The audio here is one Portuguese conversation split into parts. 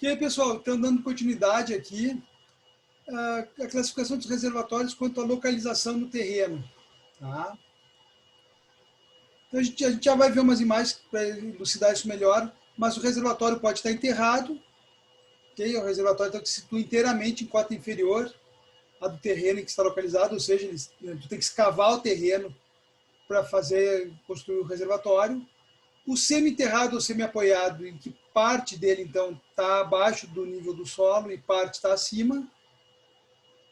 E aí, pessoal, então dando continuidade aqui, a classificação dos reservatórios quanto à localização do terreno. Tá? Então, a gente já vai ver umas imagens para elucidar isso melhor, mas o reservatório pode estar enterrado, okay? O reservatório então, que se situa inteiramente em cota inferior à do terreno em que está localizado, ou seja, tu tem que escavar o terreno para construir o reservatório. O semi-enterrado ou semi-apoiado, em que parte dele, então, está abaixo do nível do solo e parte está acima.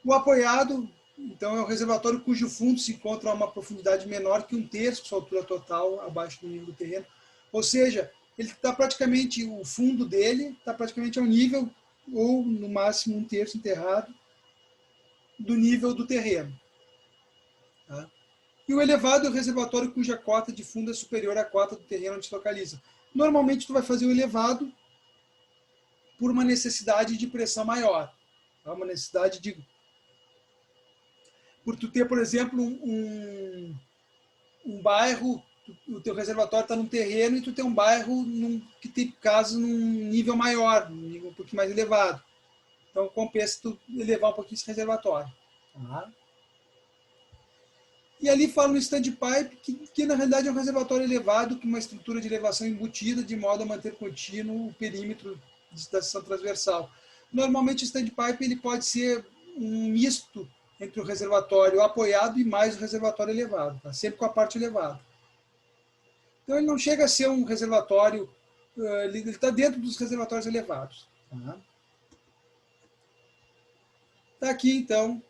O apoiado, então, é um reservatório cujo fundo se encontra a uma profundidade menor que 1/3 sua altura total abaixo do nível do terreno. Ou seja, ele está praticamente, o fundo dele está praticamente ao nível, ou no máximo 1/3 enterrado, do nível do terreno. Tá? E o elevado é o reservatório cuja cota de fundo é superior à cota do terreno onde se localiza. Normalmente, tu vai fazer o elevado por uma necessidade de pressão maior. Tá? Uma necessidade de... Por tu ter, por exemplo, um bairro, o teu reservatório está num terreno e tu tem um bairro que tem casos num nível maior, num nível um pouquinho mais elevado. Então, compensa tu elevar um pouquinho esse reservatório. Tá? E ali fala no standpipe, que na realidade é um reservatório elevado com uma estrutura de elevação embutida, de modo a manter contínuo o perímetro da seção transversal. Normalmente o standpipe ele pode ser um misto entre o reservatório apoiado e mais o reservatório elevado, tá? Sempre com a parte elevada. Então ele não chega a ser um reservatório, ele está dentro dos reservatórios elevados. Está aqui então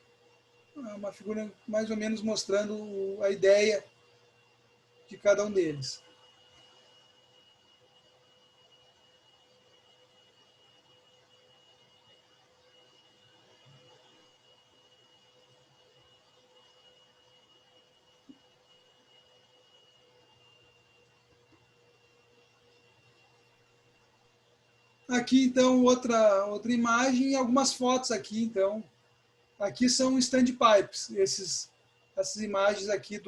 uma figura mais ou menos mostrando a ideia de cada um deles. Aqui, então, outra imagem e algumas fotos aqui, então. Aqui são standpipes, essas imagens aqui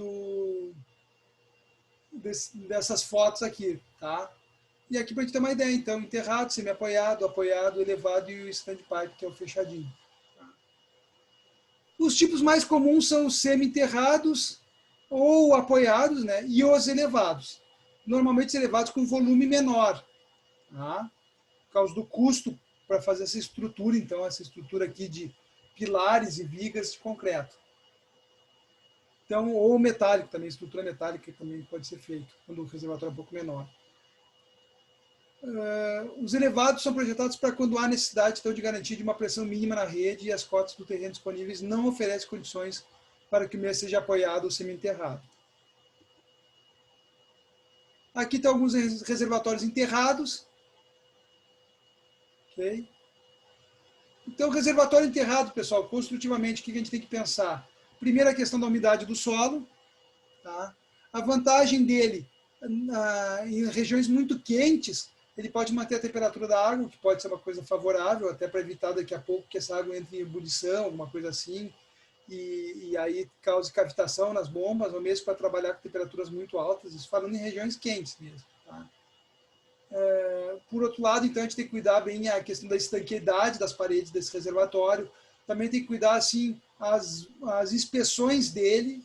dessas fotos aqui, tá? E aqui para a gente ter uma ideia, então, enterrado, semi-apoiado, apoiado, elevado e o standpipe, que é o fechadinho. Tá? Os tipos mais comuns são os semi-enterrados ou apoiados, né? E os elevados. Normalmente os elevados com volume menor, tá? Por causa do custo para fazer essa estrutura, então, essa estrutura aqui de pilares e vigas de concreto. Então, ou metálico também, estrutura metálica também pode ser feito, quando o reservatório é um pouco menor. Os elevados são projetados para quando há necessidade então, de garantia de uma pressão mínima na rede e as cotas do terreno disponíveis não oferecem condições para que o mesmo seja apoiado ou semi-enterrado. Aqui estão alguns reservatórios enterrados. Okay? Então, reservatório enterrado, pessoal, construtivamente, o que a gente tem que pensar? Primeiro, a questão da umidade do solo. Tá? A vantagem dele, em regiões muito quentes, ele pode manter a temperatura da água, que pode ser uma coisa favorável, até para evitar daqui a pouco que essa água entre em ebulição, alguma coisa assim, e aí cause cavitação nas bombas, ou mesmo para trabalhar com temperaturas muito altas, isso falando em regiões quentes mesmo. Tá? Por outro lado, então, a gente tem que cuidar bem a questão da estanqueidade das paredes desse reservatório, também tem que cuidar, assim, as inspeções dele,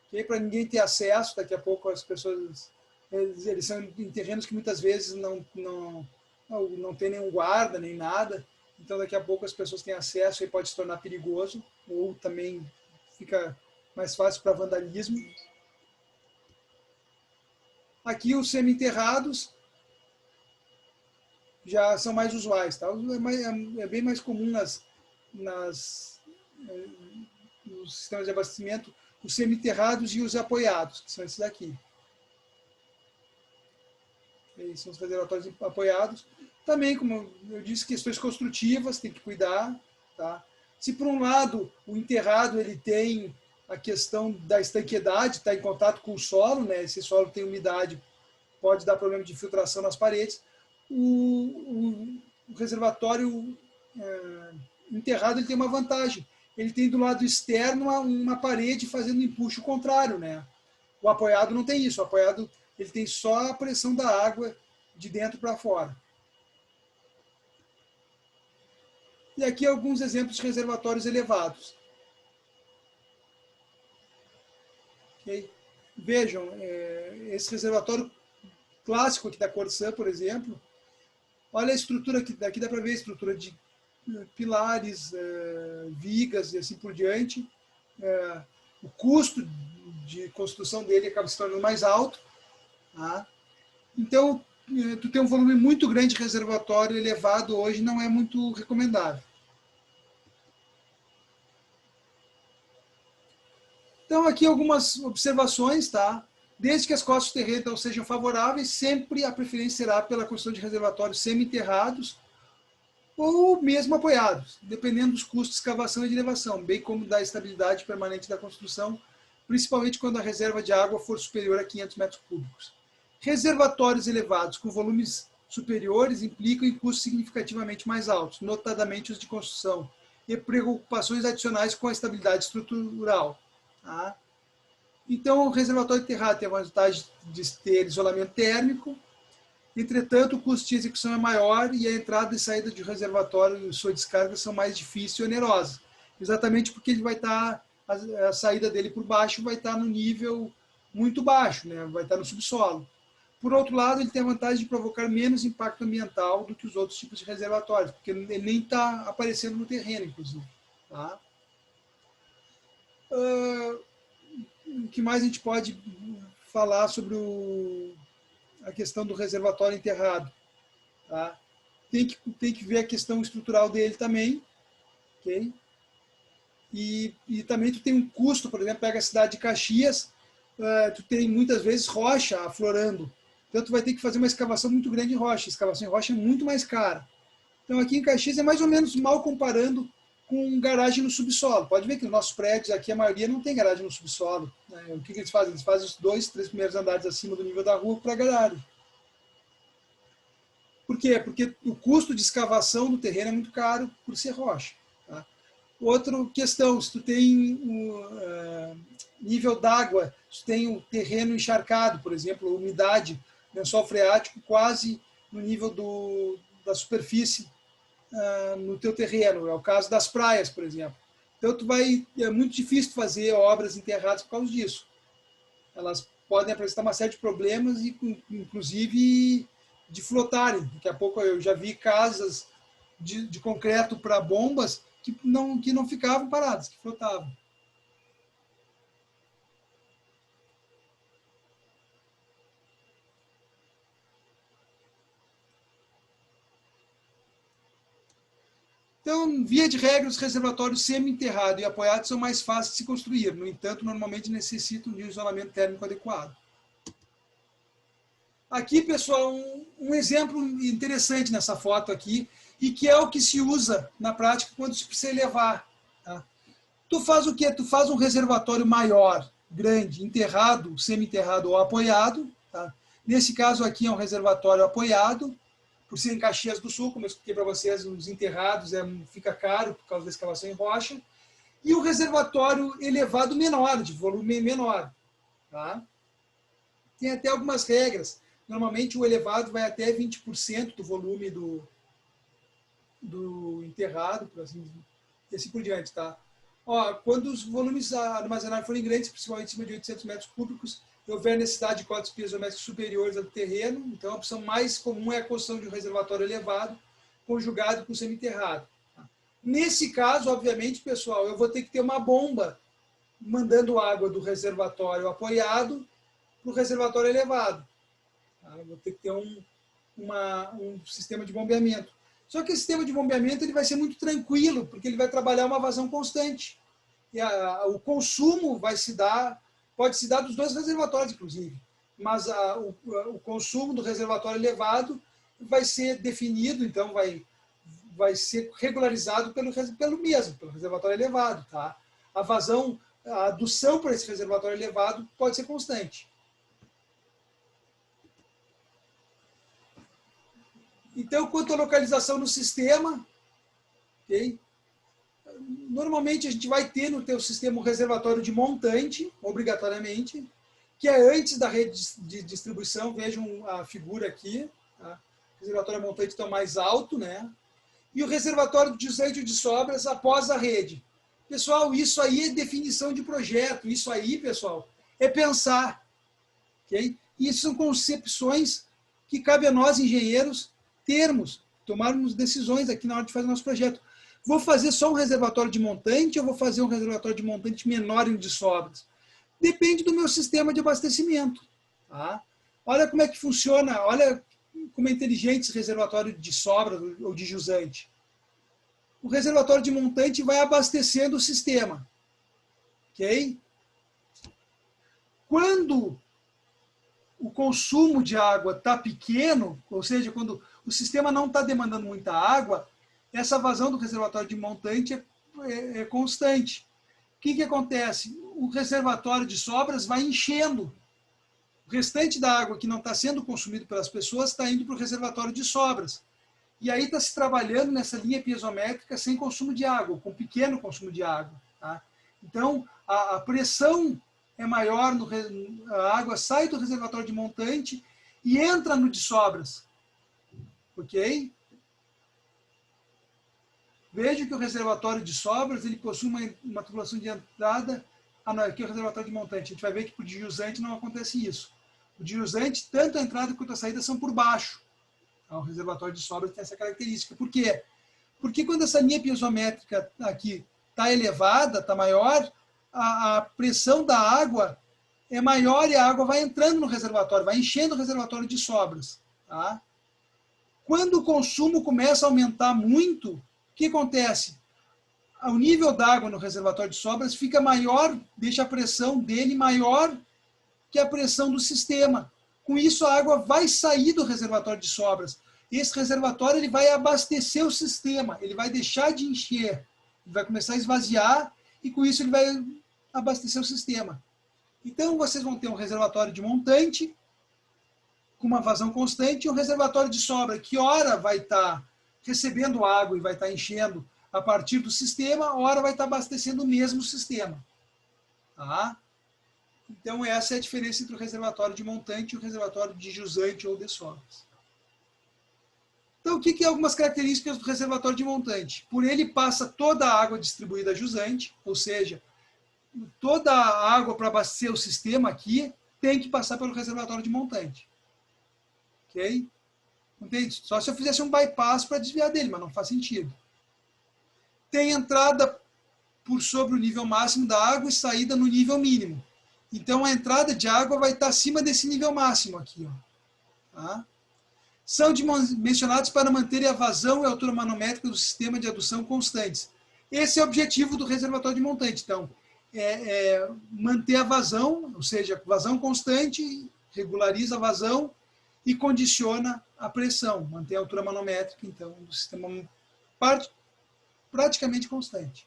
okay? Para ninguém ter acesso, daqui a pouco as pessoas, eles são em terrenos que muitas vezes não tem nenhum guarda, nem nada, então daqui a pouco as pessoas têm acesso e pode se tornar perigoso, ou também fica mais fácil para vandalismo. Aqui os semi-enterrados já são mais usuais, tá? É bem mais comum nos sistemas de abastecimento os semi-enterrados e os apoiados, que são esses daqui. Esses são os reservatórios apoiados. Também, como eu disse, questões construtivas, tem que cuidar. Tá? Se, por um lado, o enterrado ele tem a questão da estanqueidade, está em contato com o solo, né? Esse solo tem umidade, pode dar problema de filtração nas paredes. O reservatório enterrado ele tem uma vantagem. Ele tem do lado externo uma parede fazendo empuxo contrário, né? O apoiado não tem isso. O apoiado ele tem só a pressão da água de dentro para fora. E aqui alguns exemplos de reservatórios elevados. Okay? Vejam, esse reservatório clássico aqui da Corsã, por exemplo, olha a estrutura aqui, daqui dá para ver a estrutura de pilares, vigas e assim por diante. O custo de construção dele acaba se tornando mais alto. Tá? Então, tu ter um volume muito grande de reservatório elevado hoje não é muito recomendável. Então, aqui algumas observações, tá? Desde que as costas do terreno não sejam favoráveis, sempre a preferência será pela construção de reservatórios semi-enterrados ou mesmo apoiados, dependendo dos custos de escavação e de elevação, bem como da estabilidade permanente da construção, principalmente quando a reserva de água for superior a 500 metros cúbicos. Reservatórios elevados com volumes superiores implicam em custos significativamente mais altos, notadamente os de construção, e preocupações adicionais com a estabilidade estrutural. Tá? Então, o reservatório enterrado tem a vantagem de ter isolamento térmico, entretanto, o custo de execução é maior e a entrada e saída de reservatório e sua descarga são mais difíceis e onerosas, exatamente porque ele vai estar, a saída dele por baixo vai estar no nível muito baixo, né? Vai estar no subsolo. Por outro lado, ele tem a vantagem de provocar menos impacto ambiental do que os outros tipos de reservatórios, porque ele nem está aparecendo no terreno, inclusive. Tá? O que mais a gente pode falar sobre a questão do reservatório enterrado? Tá? Tem que ver a questão estrutural dele também. Okay? E também tu tem um custo, por exemplo, pega a cidade de Caxias, tu tem muitas vezes rocha aflorando. Então tu vai ter que fazer uma escavação muito grande em rocha. A escavação em rocha é muito mais cara. Então aqui em Caxias é mais ou menos mal comparando com garagem no subsolo. Pode ver que nos nossos prédios aqui a maioria não tem garagem no subsolo. Né? O que eles fazem? Eles fazem os 2, 3 primeiros andares acima do nível da rua para garagem. Por quê? Porque o custo de escavação do terreno é muito caro por ser rocha. Tá? Outra questão, se tu tem nível d'água, se tu tem o terreno encharcado, por exemplo, umidade, lençol freático quase no nível da superfície no teu terreno. É o caso das praias, por exemplo. Então é muito difícil fazer obras enterradas por causa disso. Elas podem apresentar uma série de problemas, inclusive de flotarem. Daqui a pouco eu já vi casas de concreto para bombas que não ficavam paradas, que flotavam. Então, via de regra, os reservatórios semi-enterrados e apoiados são mais fáceis de se construir. No entanto, normalmente necessitam de um isolamento térmico adequado. Aqui, pessoal, um exemplo interessante nessa foto aqui, e que é o que se usa na prática quando se precisa elevar. Tá? Tu faz o quê? Tu faz um reservatório maior, grande, enterrado, semi-enterrado ou apoiado. Tá? Nesse caso aqui é um reservatório apoiado, por ser em Caxias do Sul, como eu expliquei para vocês, os enterrados fica caro por causa da escavação em rocha, e o reservatório elevado menor, de volume menor. Tá? Tem até algumas regras. Normalmente o elevado vai até 20% do volume do enterrado, e assim por diante. Tá? Ó, quando os volumes armazenados forem grandes, principalmente acima de 800 metros cúbicos, e houver necessidade de cotas piezométricas superiores ao terreno, então a opção mais comum é a construção de um reservatório elevado, conjugado com semi-enterrado. Tá? Nesse caso, obviamente, pessoal, eu vou ter que ter uma bomba mandando água do reservatório apoiado para o reservatório elevado. Tá? Eu vou ter que ter um sistema de bombeamento. Só que esse sistema de bombeamento ele vai ser muito tranquilo, porque ele vai trabalhar uma vazão constante. E o consumo pode se dar dos dois reservatórios, inclusive. Mas o consumo do reservatório elevado vai ser definido, então vai ser regularizado pelo reservatório elevado. Tá? A adução para esse reservatório elevado pode ser constante. Então, quanto à localização no sistema, okay? Normalmente a gente vai ter no teu sistema um reservatório de montante, obrigatoriamente, que é antes da rede de distribuição. Vejam a figura aqui. Tá? O reservatório montante está mais alto, né? e o reservatório de jusante ou de sobras após a rede. Pessoal, isso aí é definição de projeto, isso aí, pessoal, é pensar. Okay? Isso são concepções que cabe a nós, engenheiros, tomarmos decisões aqui na hora de fazer o nosso projeto. Vou fazer só um reservatório de montante ou vou fazer um reservatório de montante menor e um de sobras? Depende do meu sistema de abastecimento. Tá? Olha como é que funciona, olha como é inteligente esse reservatório de sobras ou de jusante. O reservatório de montante vai abastecendo o sistema. Ok? Quando o consumo de água está pequeno, ou seja, quando o sistema não está demandando muita água, essa vazão do reservatório de montante é constante. O que acontece? O reservatório de sobras vai enchendo. O restante da água que não está sendo consumido pelas pessoas está indo para o reservatório de sobras. E aí está se trabalhando nessa linha piezométrica sem consumo de água, com pequeno consumo de água. Tá? Então, a pressão é maior, a água sai do reservatório de montante e entra no de sobras. Ok? Veja que o reservatório de sobras ele possui uma tubulação de entrada. Ah, não, aqui é o reservatório de montante. A gente vai ver que para o de jusante não acontece isso. O de jusante, tanto a entrada quanto a saída são por baixo. Então, o reservatório de sobras tem essa característica. Por quê? Porque quando essa linha piezométrica aqui está elevada, está maior, a pressão da água é maior e a água vai entrando no reservatório, vai enchendo o reservatório de sobras. Tá? Quando o consumo começa a aumentar muito, o que acontece? O nível d'água no reservatório de sobras fica maior, deixa a pressão dele maior que a pressão do sistema. Com isso, a água vai sair do reservatório de sobras. Esse reservatório ele vai abastecer o sistema, ele vai deixar de encher, ele vai começar a esvaziar e com isso ele vai abastecer o sistema. Então, vocês vão ter um reservatório de montante com uma vazão constante e um reservatório de sobra, que ora vai estar recebendo água e vai estar enchendo a partir do sistema, ora vai estar abastecendo o mesmo sistema. Tá? Então, essa é a diferença entre o reservatório de montante e o reservatório de jusante ou de sobras. Então, o que é algumas características do reservatório de montante? Por ele passa toda a água distribuída a jusante, ou seja, toda a água para abastecer o sistema aqui tem que passar pelo reservatório de montante. Ok? Entende? Só se eu fizesse um bypass para desviar dele, mas não faz sentido. Tem entrada por sobre o nível máximo da água e saída no nível mínimo. Então, a entrada de água vai estar acima desse nível máximo aqui. Ó. Tá? São dimensionados para manter a vazão e a altura manométrica do sistema de adução constantes. Esse é o objetivo do reservatório de montante. Então, manter a vazão, ou seja, vazão constante, regulariza a vazão e condiciona a pressão, manter a altura manométrica, então, do sistema praticamente constante.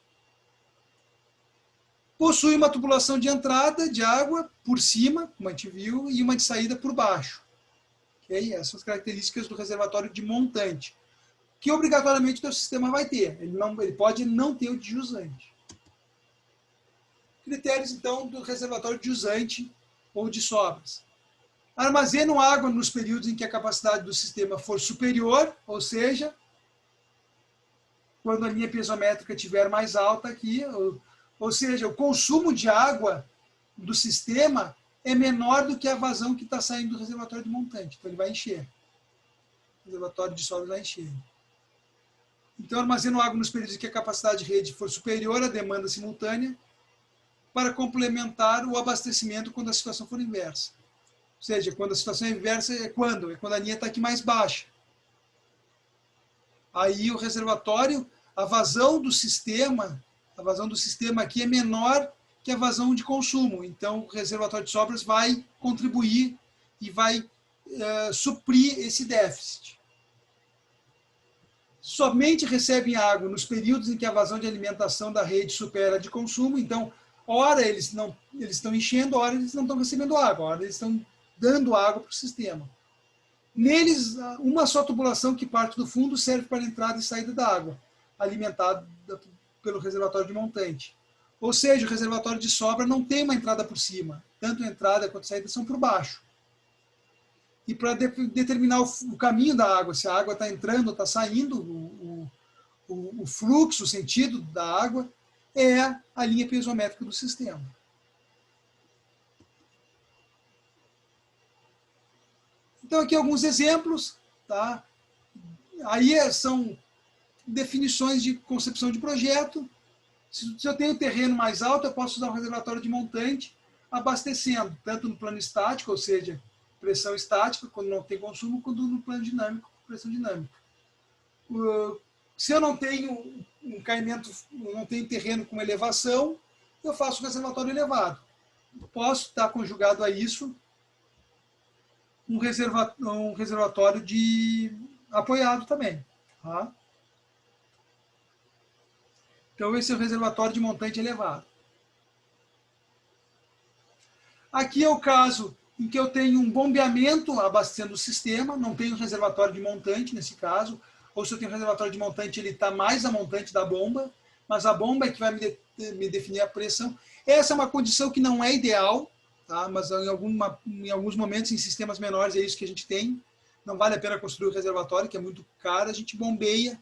Possui uma tubulação de entrada de água por cima, como a gente viu, e uma de saída por baixo. Okay? Essas são as características do reservatório de montante, que obrigatoriamente o teu sistema vai ter. Ele pode não ter o de jusante. Critérios, então, do reservatório de jusante ou de sobras. Armazenam água nos períodos em que a capacidade do sistema for superior, ou seja, quando a linha piezométrica estiver mais alta aqui, ou seja, o consumo de água do sistema é menor do que a vazão que está saindo do reservatório de montante. Então, ele vai encher. O reservatório de sobras vai encher. Então, armazenam água nos períodos em que a capacidade de rede for superior à demanda simultânea para complementar o abastecimento quando a situação for inversa. Ou seja, quando a situação é inversa, é quando? É quando a linha está aqui mais baixa. Aí o reservatório, a vazão do sistema aqui é menor que a vazão de consumo. Então, o reservatório de sobras vai contribuir e vai suprir esse déficit. Somente recebem água nos períodos em que a vazão de alimentação da rede supera a de consumo. Então, ora eles estão enchendo, ora eles não estão recebendo água, ora eles estão dando água para o sistema. Neles, uma só tubulação que parte do fundo serve para a entrada e saída da água, alimentada pelo reservatório de montante. Ou seja, o reservatório de sobra não tem uma entrada por cima. Tanto a entrada quanto a saída são por baixo. E para determinar o caminho da água, se a água está entrando ou está saindo, o fluxo, o sentido da água, é a linha piezométrica do sistema. Então, aqui alguns exemplos, tá? Aí são definições de concepção de projeto. Se eu tenho terreno mais alto, eu posso usar um reservatório de montante, abastecendo, tanto no plano estático, ou seja, pressão estática, quando não tem consumo, quanto no plano dinâmico, pressão dinâmica. Se eu não tenho um caimento, não tenho terreno com elevação, eu faço um reservatório elevado. Posso estar conjugado a isso um reservatório de apoiado também. Tá? Então, esse é o reservatório de montante elevado. Aqui é o caso em que eu tenho um bombeamento abastecendo o sistema, não tenho reservatório de montante nesse caso, ou se eu tenho reservatório de montante, ele está mais a montante da bomba, mas a bomba é que vai me definir a pressão. Essa é uma condição que não é ideal, tá? Mas em alguns momentos, em sistemas menores, é isso que a gente tem. Não vale a pena construir o reservatório, que é muito caro, a gente bombeia,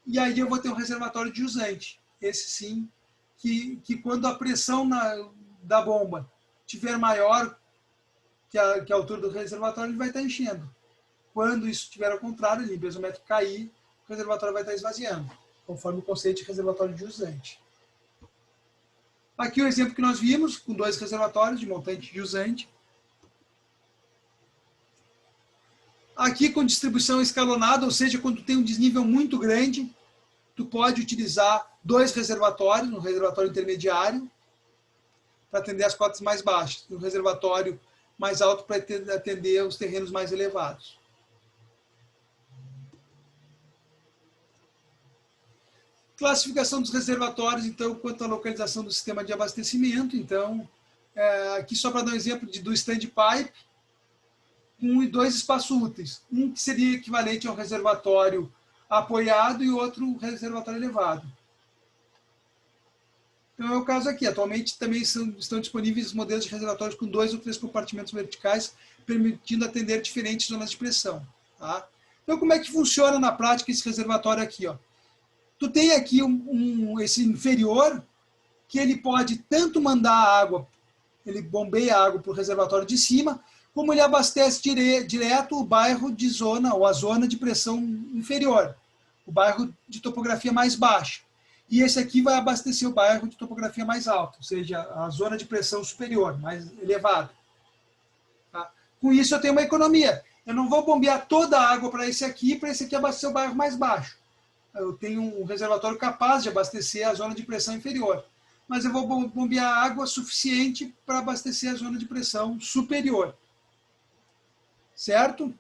e aí eu vou ter um reservatório de jusante. Esse sim, que quando a pressão da bomba tiver maior que a altura do reservatório, ele vai estar enchendo. Quando isso estiver ao contrário, o piezométrico cair, o reservatório vai estar esvaziando, conforme o conceito de reservatório de jusante. Aqui o exemplo que nós vimos, com 2 reservatórios de montante e jusante. Aqui com distribuição escalonada, ou seja, quando tem um desnível muito grande, tu pode utilizar 2 reservatórios, um reservatório intermediário, para atender as cotas mais baixas, e um reservatório mais alto para atender os terrenos mais elevados. Classificação dos reservatórios, então, quanto à localização do sistema de abastecimento. Então, aqui só para dar um exemplo do standpipe, com 2 espaços úteis. Um que seria equivalente a um reservatório apoiado e outro reservatório elevado. Então, é o caso aqui. Atualmente, também estão disponíveis modelos de reservatórios com 2 ou 3 compartimentos verticais, permitindo atender diferentes zonas de pressão. Tá? Então, como é que funciona na prática esse reservatório aqui? Ó? Tu tem aqui esse inferior, que ele pode tanto mandar a água, ele bombeia a água para o reservatório de cima, como ele abastece direto o bairro de zona, ou a zona de pressão inferior, o bairro de topografia mais baixa. E esse aqui vai abastecer o bairro de topografia mais alta, ou seja, a zona de pressão superior, mais elevada. Tá? Com isso eu tenho uma economia. Eu não vou bombear toda a água para esse aqui abastecer o bairro mais baixo. Eu tenho um reservatório capaz de abastecer a zona de pressão inferior. Mas eu vou bombear água suficiente para abastecer a zona de pressão superior. Certo?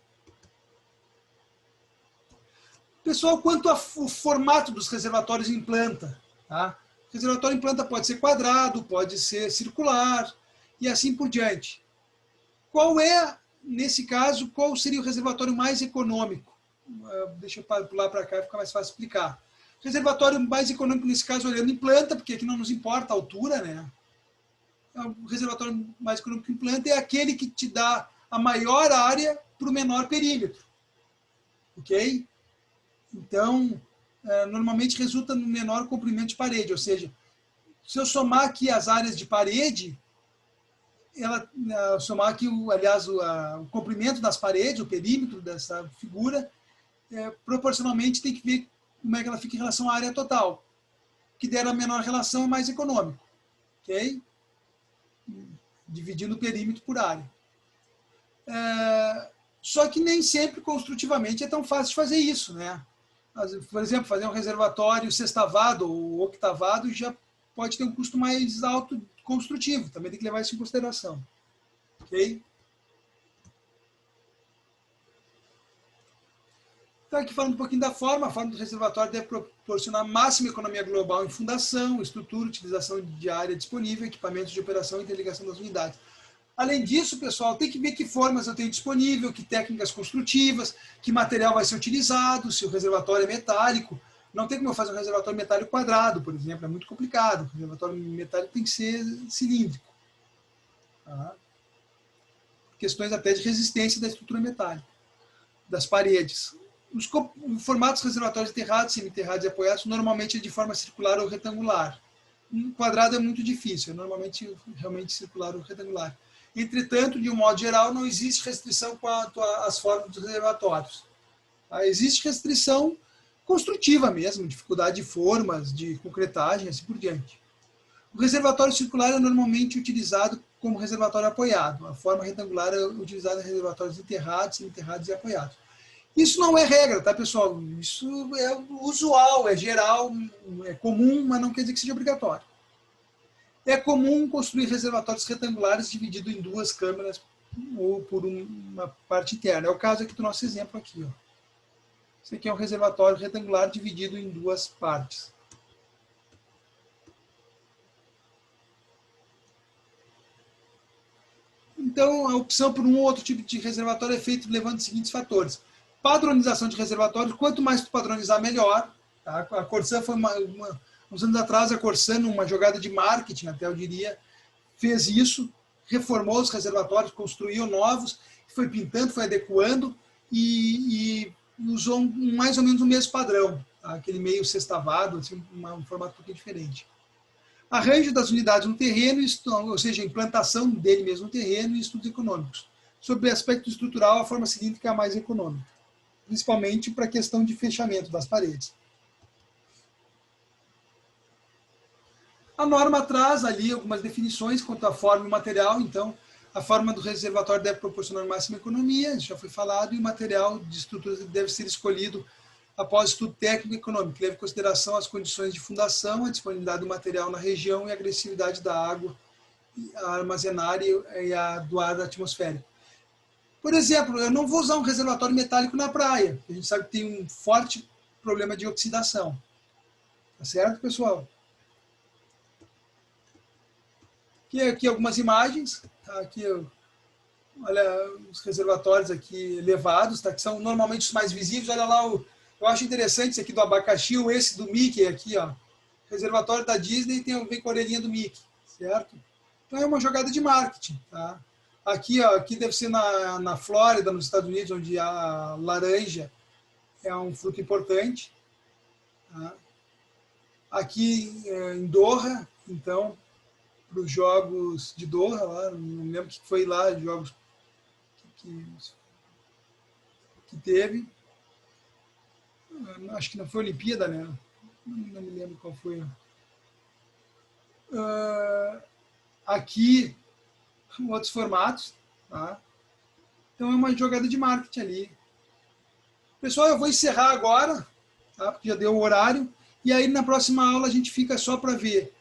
Pessoal, quanto ao formato dos reservatórios em planta. Tá? O reservatório em planta pode ser quadrado, pode ser circular, e assim por diante. Nesse caso, qual seria o reservatório mais econômico? Deixa eu pular para cá, fica mais fácil explicar. O reservatório mais econômico, nesse caso, olhando em planta, porque aqui não nos importa a altura, né? O reservatório mais econômico em planta é aquele que te dá a maior área para o menor perímetro. Ok? Então, normalmente resulta no menor comprimento de parede, ou seja, se eu somar aqui as áreas de parede, somar aqui, aliás, o comprimento das paredes, o perímetro dessa figura, proporcionalmente tem que ver como é que ela fica em relação à área total. Que der a menor relação é mais econômico. Ok? Dividindo o perímetro por área. Só que nem sempre construtivamente é tão fácil de fazer isso, né? Por exemplo, fazer um reservatório sextavado ou octavado já pode ter um custo mais alto construtivo. Também tem que levar isso em consideração. Ok? Então, aqui falando um pouquinho da forma, a forma do reservatório deve proporcionar máxima economia global em fundação, estrutura, utilização de área disponível, equipamentos de operação e interligação das unidades. Além disso, pessoal, tem que ver que formas eu tenho disponível, que técnicas construtivas, que material vai ser utilizado, se o reservatório é metálico. Não tem como eu fazer um reservatório metálico quadrado, por exemplo, é muito complicado. O reservatório metálico tem que ser cilíndrico. Tá? Questões até de resistência da estrutura metálica, das paredes. Os formatos reservatórios enterrados, semi-enterrados e apoiados, normalmente é de forma circular ou retangular. Um quadrado é muito difícil, é normalmente realmente circular ou retangular. Entretanto, de um modo geral, não existe restrição quanto às formas dos reservatórios. Existe restrição construtiva mesmo, dificuldade de formas, de concretagem, assim por diante. O reservatório circular é normalmente utilizado como reservatório apoiado. A forma retangular é utilizada em reservatórios enterrados, semi-enterrados e apoiados. Isso não é regra, tá, pessoal? Isso é usual, é geral, é comum, mas não quer dizer que seja obrigatório. É comum construir reservatórios retangulares divididos em duas câmeras ou por uma parte interna. É o caso aqui do nosso exemplo aqui. Ó. Esse aqui é um reservatório retangular dividido em duas partes. Então, a opção por um ou outro tipo de reservatório é feita levando os seguintes fatores. Padronização de reservatórios, quanto mais tu padronizar, melhor. Tá? A Corsan foi uns anos atrás, a Corsan, numa jogada de marketing, até eu diria, fez isso, reformou os reservatórios, construiu novos, foi pintando, foi adequando e usou mais ou menos o mesmo padrão, tá? Aquele meio sextavado, assim, um formato um pouquinho diferente. Arranjo das unidades no terreno, ou seja, a implantação dele mesmo no terreno e estudos econômicos. Sobre o aspecto estrutural, a forma cilíndrica é a mais econômica, principalmente para a questão de fechamento das paredes. A norma traz ali algumas definições quanto à forma e o material, então a forma do reservatório deve proporcionar máxima economia, isso já foi falado, e o material de estrutura deve ser escolhido após estudo técnico e econômico, que leva em consideração as condições de fundação, a disponibilidade do material na região e a agressividade da água a armazenar e a do ar atmosférico. Por exemplo, eu não vou usar um reservatório metálico na praia, a gente sabe que tem um forte problema de oxidação. Tá certo, pessoal? Aqui algumas imagens, tá? Aqui, olha os reservatórios aqui elevados, tá? Que são normalmente os mais visíveis. Olha lá, eu acho interessante esse aqui do abacaxi, ou esse do Mickey aqui, ó. Reservatório da Disney vem com a orelhinha do Mickey, certo? Então é uma jogada de marketing, tá? Aqui, ó, aqui deve ser na Flórida, nos Estados Unidos, onde a laranja é um fruto importante. Tá? Aqui em Doha, então, para os jogos de Doha, lá, não lembro o que foi lá, jogos que teve. Acho que não foi Olimpíada, né? Não me lembro qual foi. Aqui, outros formatos. Tá? Então, é uma jogada de marketing ali. Pessoal, eu vou encerrar agora, tá? Porque já deu o horário. E aí, na próxima aula, a gente fica só para ver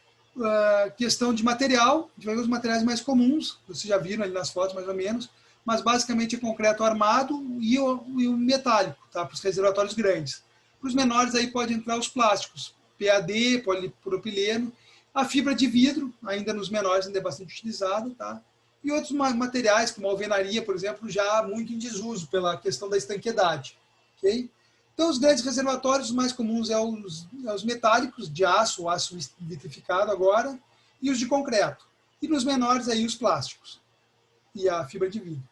questão de material. A gente vai ver os materiais mais comuns. Vocês já viram ali nas fotos, mais ou menos. Mas, basicamente, é concreto armado e o metálico, tá? Para os reservatórios grandes. Para os menores, aí pode entrar os plásticos. PAD, polipropileno. A fibra de vidro, ainda nos menores, ainda é bastante utilizada, tá? E outros materiais, como a alvenaria, por exemplo, já muito em desuso pela questão da estanqueidade. Okay? Então, os grandes reservatórios, os mais comuns os metálicos, de aço, aço vitrificado agora, e os de concreto. E nos menores, aí, os plásticos e a fibra de vidro.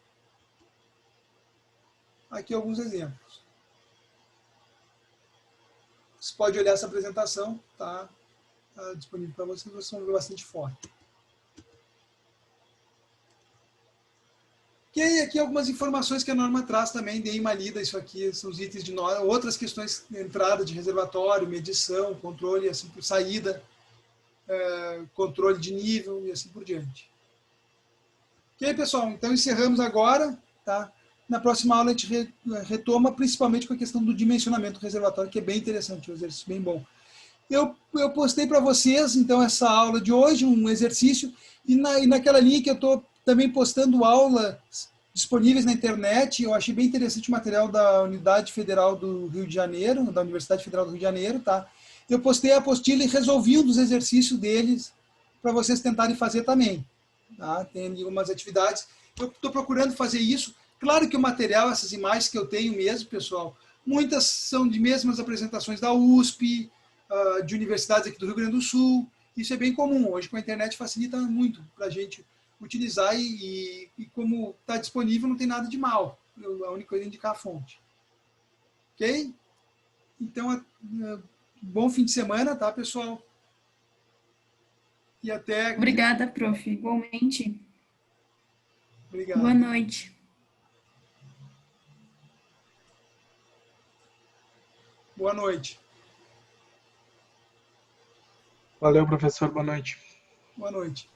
Aqui alguns exemplos. Você pode olhar essa apresentação, tá disponível para vocês, vocês vão ver bastante foto. E aqui algumas informações que a norma traz também, dei uma lida, isso aqui são os itens de norma, outras questões, entrada de reservatório, medição, controle, assim por saída, controle de nível e assim por diante. Ok, pessoal? Então encerramos agora, tá? Na próxima aula a gente retoma principalmente com a questão do dimensionamento do reservatório, que é bem interessante, um exercício bem bom. Eu postei para vocês, então, essa aula de hoje, um exercício, e naquela linha que eu estou também postando aulas disponíveis na internet. Eu achei bem interessante o material da Unidade Federal do Rio de Janeiro, da Universidade Federal do Rio de Janeiro, tá? Eu postei a apostila e resolvi um dos exercícios deles para vocês tentarem fazer também, tá? Tem algumas atividades. Eu estou procurando fazer isso. Claro que o material, essas imagens que eu tenho mesmo, pessoal, muitas são de mesmas apresentações da USP, de universidades aqui do Rio Grande do Sul. Isso é bem comum. Hoje, com a internet, facilita muito para a gente utilizar e como está disponível, não tem nada de mal. A única coisa é indicar a fonte. Ok? Então, bom fim de semana, tá, pessoal? E até quinta. Obrigada, prof. Igualmente. Boa Obrigado. noite. Boa noite. Valeu, professor. Boa noite. Boa noite.